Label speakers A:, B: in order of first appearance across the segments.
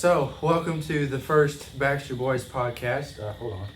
A: So welcome to the first Baxter Boys podcast. Hold on.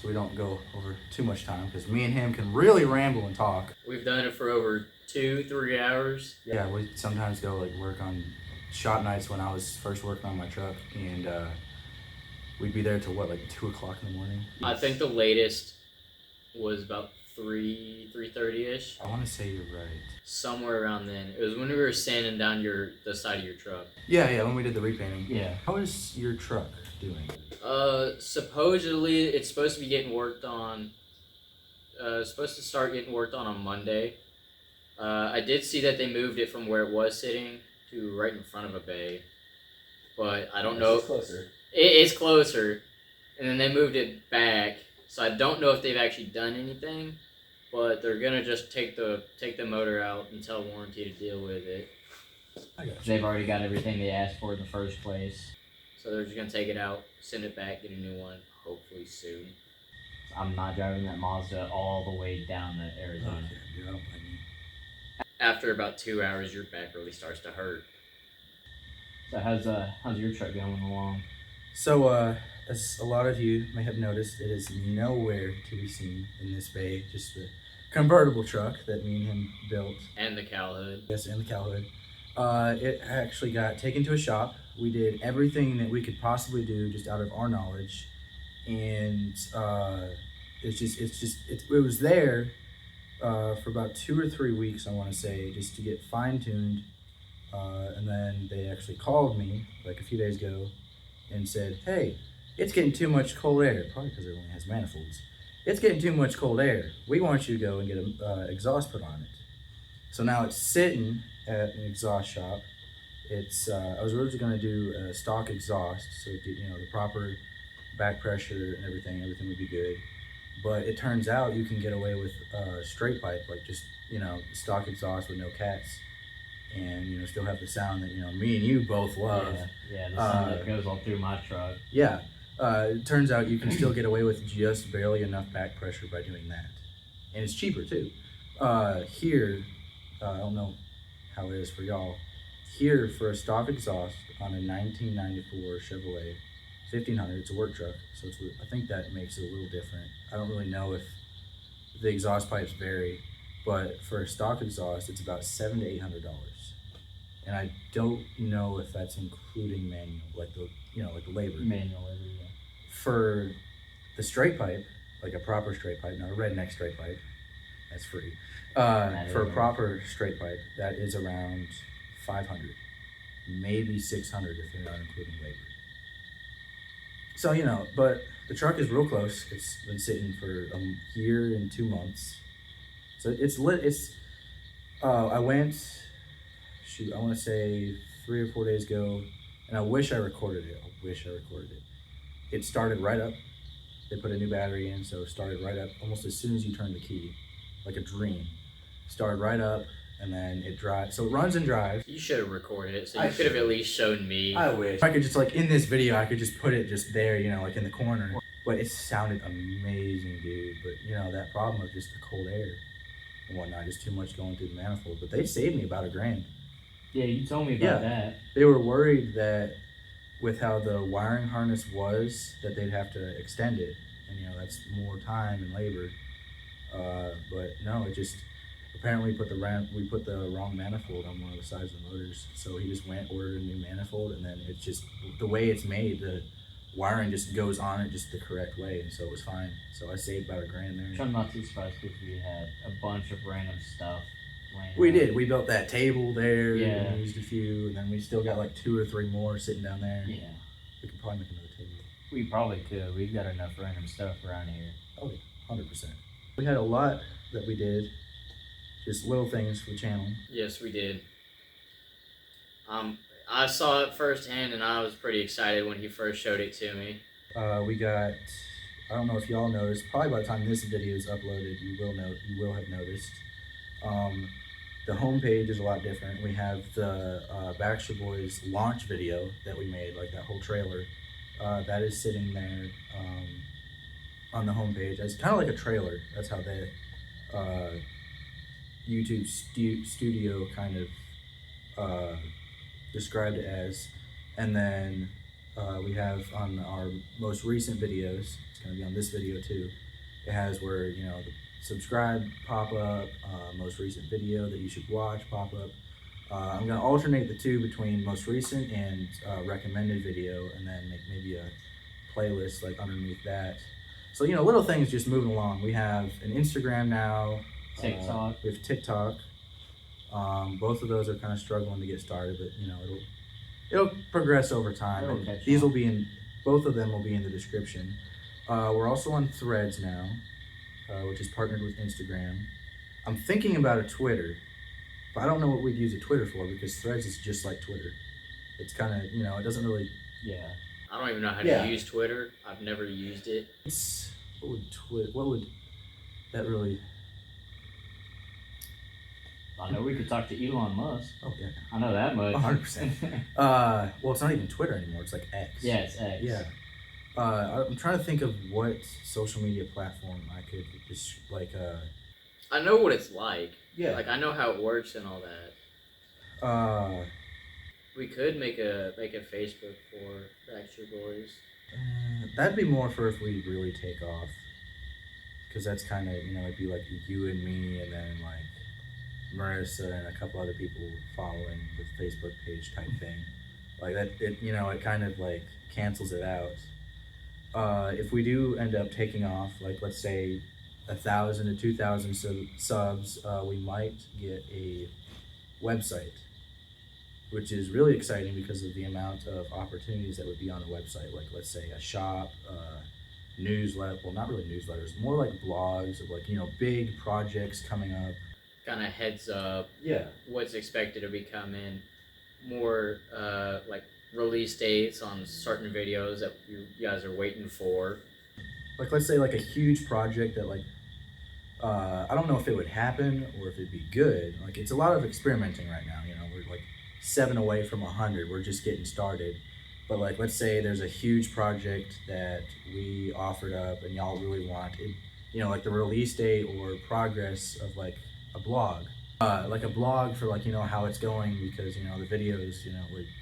A: So we don't go over too much time because me and him can really ramble and talk.
B: We've done it for over 2-3 hours.
A: Yeah, we sometimes go work on shop nights when I was first working on my truck, and we'd be there till 2 o'clock in the morning.
B: I think the latest was about 3:30ish.
A: I want to say you're right.
B: Somewhere around then. It was when we were sanding down the side of your truck.
A: Yeah, when we did the repainting.
B: Yeah.
A: How is your truck doing?
B: Supposedly it's supposed to be getting worked on. Supposed to start getting worked on Monday. I did see that they moved it from where it was sitting to right in front of a bay, but I don't know.
C: It's closer.
B: It's closer, and then they moved it back. So I don't know if they've actually done anything, but they're gonna just take the motor out and tell warranty to deal with it.
A: I got you.
C: They've already got everything they asked for in the first place.
B: So they're just gonna take it out, send it back, get a new one, hopefully soon.
C: I'm not driving that Mazda all the way down to Arizona.
A: Okay, dude, I don't blame you.
B: After about 2 hours, your back really starts to hurt.
C: So how's your truck going along?
A: So, as a lot of you may have noticed, it is nowhere to be seen in this bay. Just the convertible truck that me and him built.
B: And the cowl hood.
A: Yes, and the cowl hood. It actually got taken to a shop. We did everything that we could possibly do just out of our knowledge, and it was there for about 2 or 3 weeks, I want to say, just to get fine-tuned. And then they actually called me like a few days ago and said, hey, it's getting too much cold air, probably because it only has manifolds. It's getting too much cold air. We want you to go and get an exhaust put on it. So now it's sitting at an exhaust shop. It's I was originally going to do a stock exhaust, so it did, the proper back pressure and everything would be good. But it turns out you can get away with straight pipe, like just stock exhaust with no cats, and still have the sound that me and you both love.
C: Yeah, the sound that goes all through my truck.
A: Yeah, it turns out you can still get away with just barely enough back pressure by doing that, and it's cheaper too. Here, I don't know how it is for y'all. Here, for a stock exhaust on a 1994 Chevrolet 1500, it's a work truck, so I think that makes it a little different. I don't really know if the exhaust pipes vary, but for a stock exhaust, it's about $700 to $800, and I don't know if that's including manual, like the labor.
C: Manual labor, yeah.
A: For the straight pipe, like a proper straight pipe, not a redneck straight pipe, that's free. For a proper straight pipe, that is around 500, maybe 600 if you're not including labor. So, but the truck is real close. It's been sitting for a year and 2 months. So it's lit. I went, I want to say 3 or 4 days ago, and I wish I recorded it. It started right up. They put a new battery in, so it started right up almost as soon as you turn the key, like a dream. Started right up, and then it drives. So it runs and drives.
B: You should have recorded it, so you could have at least shown me.
A: I wish. I could just, in this video, I could just put it just there, in the corner. But it sounded amazing, dude. But, that problem of just the cold air and whatnot, just too much going through the manifold. But they saved me about $1,000.
C: Yeah, you told me about that.
A: They were worried that with how the wiring harness was, that they'd have to extend it. And, that's more time and labor. But no, it just... Apparently we put the wrong manifold on one of the sides of the motors, so he just went, ordered a new manifold, and then it's just the way it's made, the wiring just goes on it just the correct way, and so it was fine. So I saved about $1,000 there.
C: Which I'm not too surprised if we had a bunch of random stuff.
A: We did. We built that table there.
C: Yeah.
A: And used a few, and then we still got 2 or 3 more sitting down there.
C: Yeah.
A: We could probably make another table.
C: We probably could. We've got enough random stuff around here.
A: Oh, 100%. We had a lot that we did. Just little things for the channel.
B: Yes, we did. I saw it firsthand, and I was pretty excited when he first showed it to me.
A: We got, I don't know if y'all noticed, probably by the time this video is uploaded, you will have noticed. The homepage is a lot different. We have the Baxter Boys launch video that we made, that whole trailer. That is sitting there on the homepage. It's kind of like a trailer. That's how they YouTube studio kind of described it as. And then we have on our most recent videos, it's going to be on this video too. It has where, the subscribe pop up, most recent video that you should watch pop up. I'm going to alternate the two between most recent and recommended video, and then make maybe a playlist like underneath that. So, little things just moving along. We have an Instagram now.
C: TikTok.
A: We have TikTok. Both of those are kind of struggling to get started, but it'll progress over time.
C: It'll
A: And
C: catch
A: these
C: on.
A: will be in both of them will be in the description. We're also on Threads now, which is partnered with Instagram. I'm thinking about a Twitter, but I don't know what we'd use a Twitter for because Threads is just like Twitter. It's kind of it doesn't really.
C: Yeah.
B: I don't even know how
A: Yeah.
B: to use Twitter. I've never used it.
A: What would that really?
C: I know we could talk to Elon Musk.
A: Oh yeah.
C: I know that much.
A: 100%. Well, it's not even Twitter anymore. It's like X.
C: Yeah, it's X.
A: Yeah. I'm trying to think of what social media platform I could just
B: I know what it's like.
A: Yeah.
B: Like I know how it works and all that. We could make a Facebook for Baxter Boys.
A: That'd be more for if we really take off, because that's kind of it'd be like you and me, and then like Marissa and a couple other people following the Facebook page type thing. Like that, it kind of like cancels it out. If we do end up taking off, like let's say 1,000 to 2,000 subs, we might get a website, which is really exciting because of the amount of opportunities that would be on a website. Like let's say a shop, newsletter. Well, not really newsletters, more like blogs of like big projects coming up.
B: Kind of heads up
A: Yeah.
B: what's expected to be coming. More like release dates on certain videos that you guys are waiting for.
A: Like let's say like a huge project that like I don't know if it would happen or if it'd be good. Like it's a lot of experimenting right now. We're like 7 away from 100. We're just getting started. But like let's say there's a huge project that we offered up and y'all really want it. Like the release date or progress of like a blog. Like a blog for like how it's going, because the videos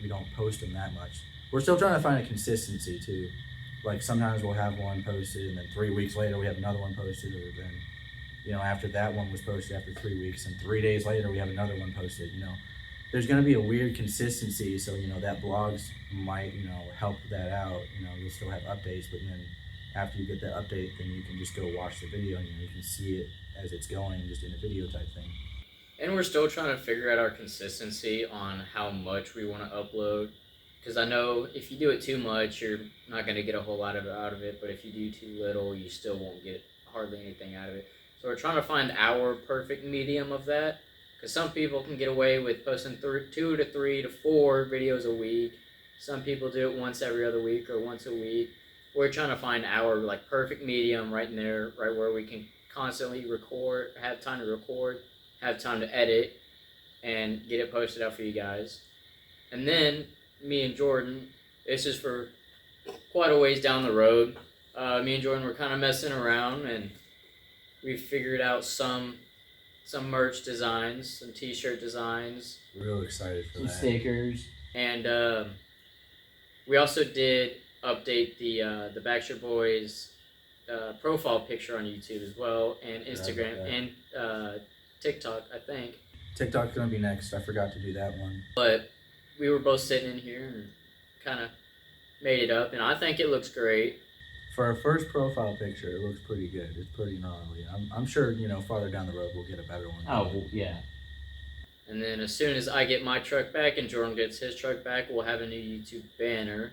A: we don't post them that much. We're still trying to find a consistency too. Like sometimes we'll have one posted and then 3 weeks later we have another one posted, or then after that one was posted after 3 weeks and 3 days later we have another one posted. There's going to be a weird consistency, so that blogs might help that out. You'll still have updates, but then after you get that update, then you can just go watch the video and you can see it as it's going, just in a video type thing.
B: And we're still trying to figure out our consistency on how much we want to upload. Because I know if you do it too much, you're not going to get a whole lot out of it. But if you do too little, you still won't get hardly anything out of it. So we're trying to find our perfect medium of that. Because some people can get away with posting 2 to 3 to 4 videos a week. Some people do it once every other week or once a week. We're trying to find our like perfect medium right in there, right where we can constantly record, have time to record, have time to edit, and get it posted out for you guys. And then me and Jordan, this is for quite a ways down the road. Me and Jordan were kind of messing around, and we figured out some merch designs, some t-shirt designs.
A: Real excited for
C: Some
A: that.
C: stickers.
B: And we also did update the Baxter Boys profile picture on YouTube as well, and Instagram and TikTok, I think.
A: TikTok's gonna be next. I forgot to do that one.
B: But we were both sitting in here and kind of made it up, and I think it looks great.
A: For our first profile picture, it looks pretty good. It's pretty gnarly. I'm sure farther down the road we'll get a better one.
C: Oh, well, yeah.
B: And then as soon as I get my truck back and Jordan gets his truck back, we'll have a new YouTube banner.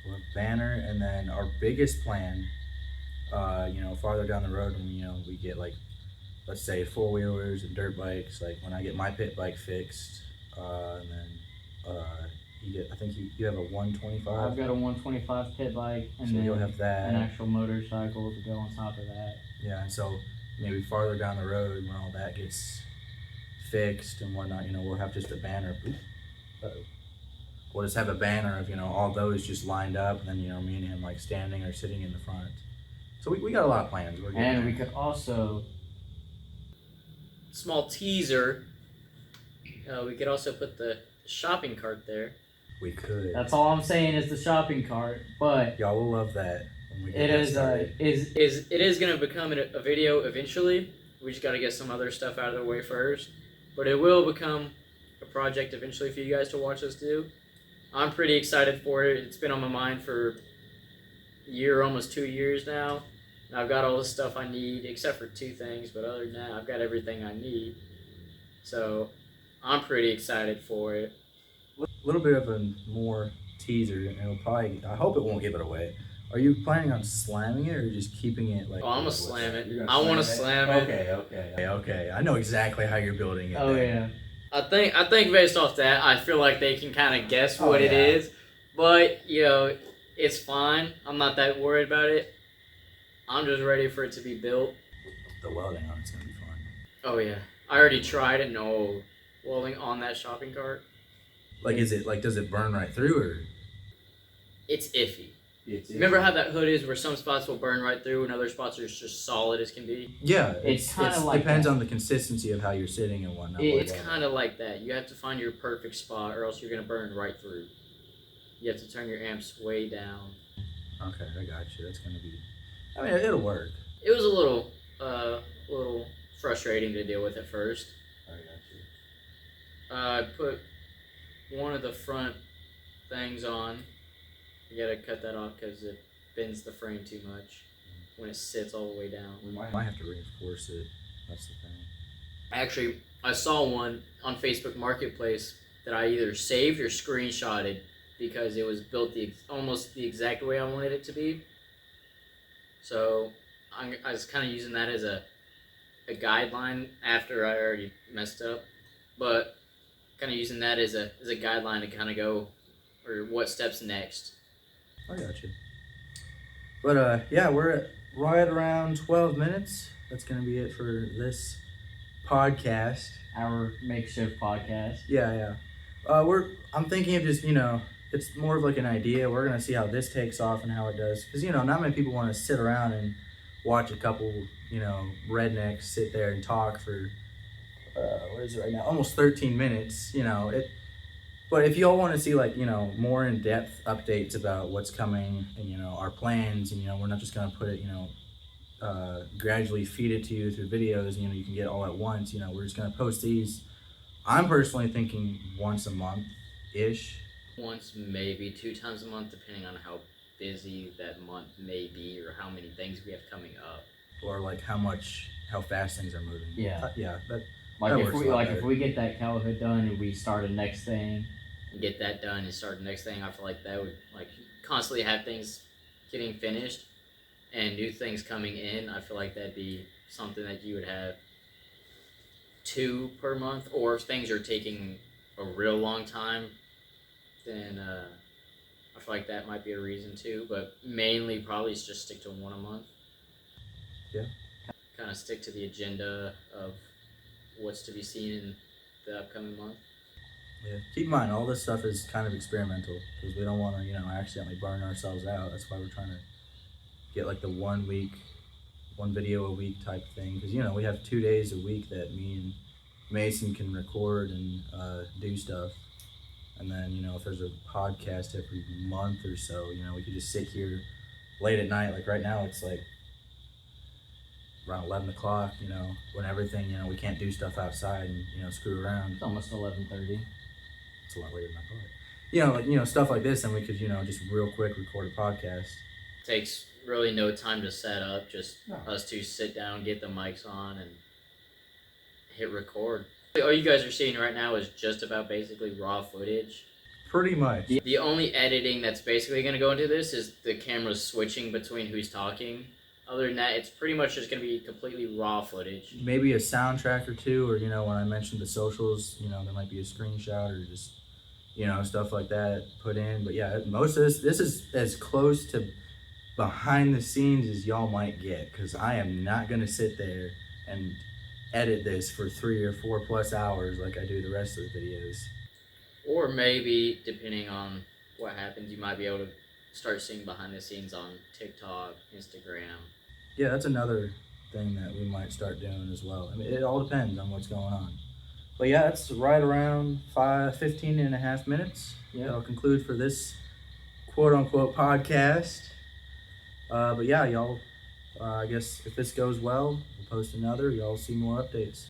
A: We'll have banner, and then our biggest plan, farther down the road when we get like, let's say 4-wheelers and dirt bikes. Like when I get my pit bike fixed, and then I think you have a 125.
C: I've got a 125 pit bike, and
A: So
C: then
A: you'll have that.
C: an actual motorcycle to go on top of that.
A: Yeah, and so maybe farther down the road when all that gets fixed and whatnot, we'll have just a banner. Uh-oh. We'll just have a banner of all those just lined up, and then me and him like standing or sitting in the front. So we got a lot of plans. We're getting
C: And
A: there.
C: we could also,
B: Small teaser. We could also put the shopping cart there.
A: We could.
C: That's all I'm saying is the shopping cart. But
A: Y'all will love that when we get
C: it
A: that
C: is
A: started.
B: It is gonna become a video eventually. We just gotta get some other stuff out of the way first. But it will become a project eventually for you guys to watch us do. I'm pretty excited for it. It's been on my mind for a year, almost 2 years now. And I've got all the stuff I need, except for 2 things. But other than that, I've got everything I need. So I'm pretty excited for it.
A: A little bit of a more teaser, and it'll probably. I hope it won't give it away. Are you planning on slamming it, or just keeping it like?
B: Oh, I'm gonna slam it.
A: You're
B: I want to slam it.
A: Okay. I know exactly how you're building it.
C: oh
A: then.
C: yeah.
B: I think based off that, I feel like they can kind of guess
A: Oh,
B: what it
A: yeah.
B: is, but it's fine. I'm not that worried about it. I'm just ready for it to be built.
A: The welding on it's gonna be fun.
B: Oh yeah, I already tried it. No welding on that shopping cart.
A: Like, is it like? Does it burn right through, or?
B: It's iffy. Remember how that hood is, where some spots will burn right through and other spots are just solid as can be.
A: Yeah,
C: It's kinda like
A: depends
C: that.
A: on the consistency of how you're sitting and whatnot.
B: It's kind of like that. You have to find your perfect spot, or else you're gonna burn right through. You have to turn your amps way down.
A: Okay, I got you. That's gonna be. I mean, it'll work.
B: It was a little frustrating to deal with at first.
A: I got you.
B: I put one of the front things on. You gotta cut that off because it bends the frame too much when it sits all the way down.
A: We might have to reinforce it. That's the thing.
B: Actually, I saw one on Facebook Marketplace that I either saved or screenshotted because it was built almost the exact way I wanted it to be. So I was kind of using that as a guideline after I already messed up, but kind of using that as a guideline to kind of go or what steps next.
A: I got you. But yeah, we're at right around 12 minutes. That's gonna be it for this podcast.
C: Our makeshift podcast.
A: Yeah. I'm thinking of just it's more of like an idea. We're gonna see how this takes off and how it does, because not many people want to sit around and watch a couple rednecks sit there and talk for what is it right now? Almost 13 minutes. But if y'all want to see more in-depth updates about what's coming and our plans, and we're not just gonna put it gradually feed it to you through videos, you can get it all at once. We're just gonna post these. I'm personally thinking once a month ish.
B: Once, maybe 2 times a month, depending on how busy that month may be or how many things we have coming up.
A: Or like how fast things are moving.
C: Yeah.
A: Yeah.
C: Like
A: That
C: if
A: works
C: we
A: a lot
C: like
A: better.
C: if we get that cow hood done and we start a next thing.
B: Get that done and start the next thing. I feel like that would constantly have things getting finished and new things coming in. I feel like that'd be something that you would have 2 per month, or if things are taking a real long time, then I feel like that might be a reason too. But mainly probably just stick to 1 a month.
A: Yeah.
B: Kind of stick to the agenda of what's to be seen in the upcoming month.
A: Yeah. Keep in mind, all this stuff is kind of experimental because we don't want to, accidentally burn ourselves out. That's why we're trying to get like the 1 video a week type thing. Because we have 2 days a week that me and Mason can record and do stuff. And then if there's a podcast every month or so, we could just sit here late at night. Like right now, it's like around 11 o'clock. When everything, we can't do stuff outside and screw around.
C: It's almost 11:30.
A: It's a lot later than I thought. Stuff like this, and we could just real quick record a podcast.
B: Takes really no time to set up, just
A: No.
B: us 2 sit down, get the mics on, and hit record. All you guys are seeing right now is just about basically raw footage.
A: Pretty much.
B: The only editing that's basically going to go into this is the cameras switching between who's talking. Other than that, it's pretty much just going to be completely raw footage.
A: Maybe a soundtrack or two, or when I mentioned the socials, there might be a screenshot or just stuff like that put in. But yeah, most of this is as close to behind the scenes as y'all might get, because I am not going to sit there and edit this for 3 or 4 plus hours like I do the rest of the videos.
B: Or maybe, depending on what happens, you might be able to start seeing behind the scenes on TikTok, Instagram.
A: Yeah, that's another thing that we might start doing as well. I mean, it all depends on what's going on. But yeah, it's right around 15 and a half minutes.
C: Yeah.
A: That'll conclude for this quote unquote podcast. But yeah, y'all, I guess if this goes well, we'll post another. Y'all see more updates.